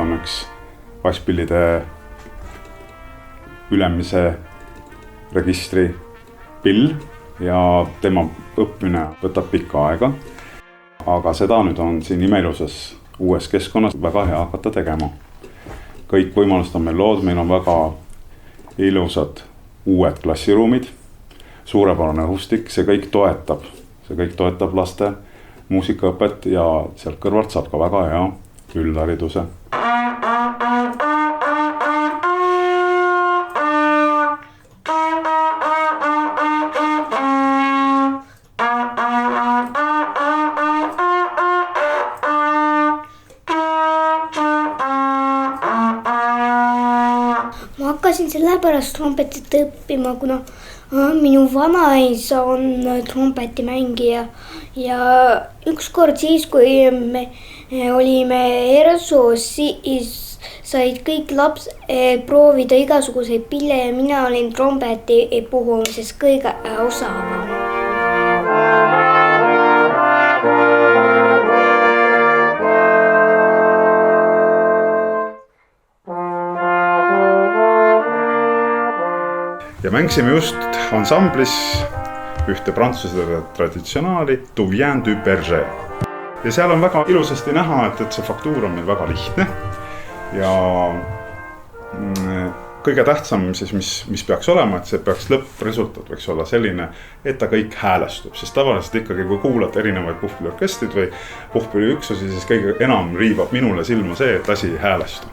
on üks basspillide ülemise registri pill ja tema õppimine võtab pikka aega. Aga seda nüüd on siin imeilusas uues keskkonnas väga hea hakata tegema. Kõik võimalused on meil lood, meil on väga ilusad uued klassiruumid, suurepärane õhustik, see kõik toetab laste muusikaõpet ja sealt kõrvalt saab ka väga hea üldhariduse. Ma hakkasin sellepärast trompetit õppima, kuna minu vanaisa on trompetimängija ja ükskord siis, kui me olime ERSO-s, siis said kõik lapsed proovida igasuguseid pille ja mina olin trompeti puhumises kõige osavam. Ja mängisime just ansamblis ühte prantsuse traditsionaali Tu viens du berger. Ja seal on väga ilusasti näha, et see faktuur on meil väga lihtne. Ja kõige tähtsam, mis peaks olema, et see peaks lõppresultaat võiks olla selline, et ta kõik häälestub. Sest tavaliselt ikkagi, kui kuulad erinevaid puhkpilliorkestrid või puhkpilliüksusi, siis kõige enam riivab minule silma see, et asi häälestub.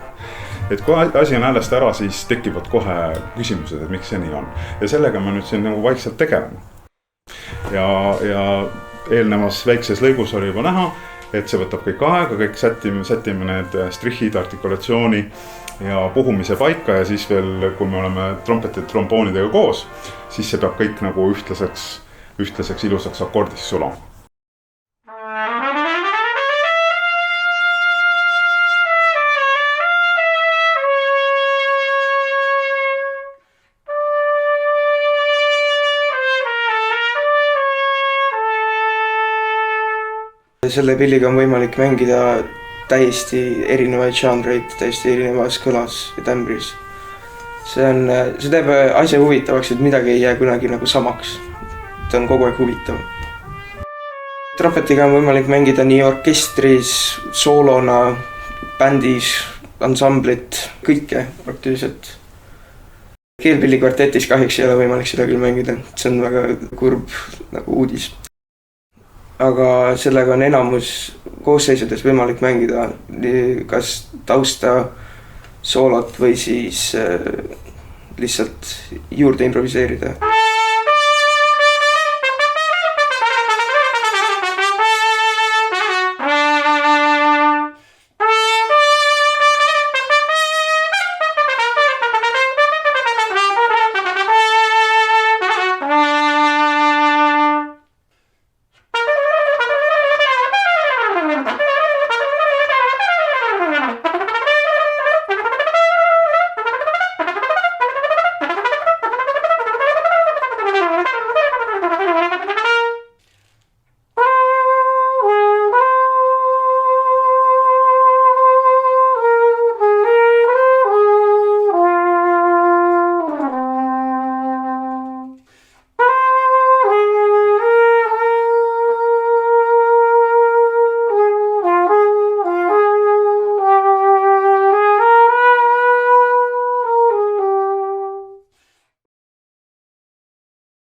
Et kui asi on häälest ära, siis tekivad kohe küsimused, et miks see nii on. Ja sellega me nüüd siin nagu vaikselt tegeleme. Ja eelnevas väikses lõigus oli juba näha, et see võtab kõik aega, kõik sätime need strihid, artikulatsiooni ja puhumise paika ja siis veel, kui me oleme trompetid tromboonidega koos, siis see peab kõik nagu ühtlaseks ilusaks akordis sulama. Selle pilliga on võimalik mängida täiesti erinevaid žanreid, täiesti erinevas kõlas ja tämbris. See teeb asja huvitavaks, et midagi ei jää kunagi nagu samaks. Ta on kogu aeg huvitav. Trompetiga on võimalik mängida nii orkestris, soolona, bändis, ansamblit, kõike praktiliselt. Keelpillikvartetis kahjuks ei ole võimalik seda küll mängida, see on väga kurb nagu uudis. Aga sellega on enamus koosseisudes võimalik mängida kas tausta soolot või siis lihtsalt juurde improviseerida.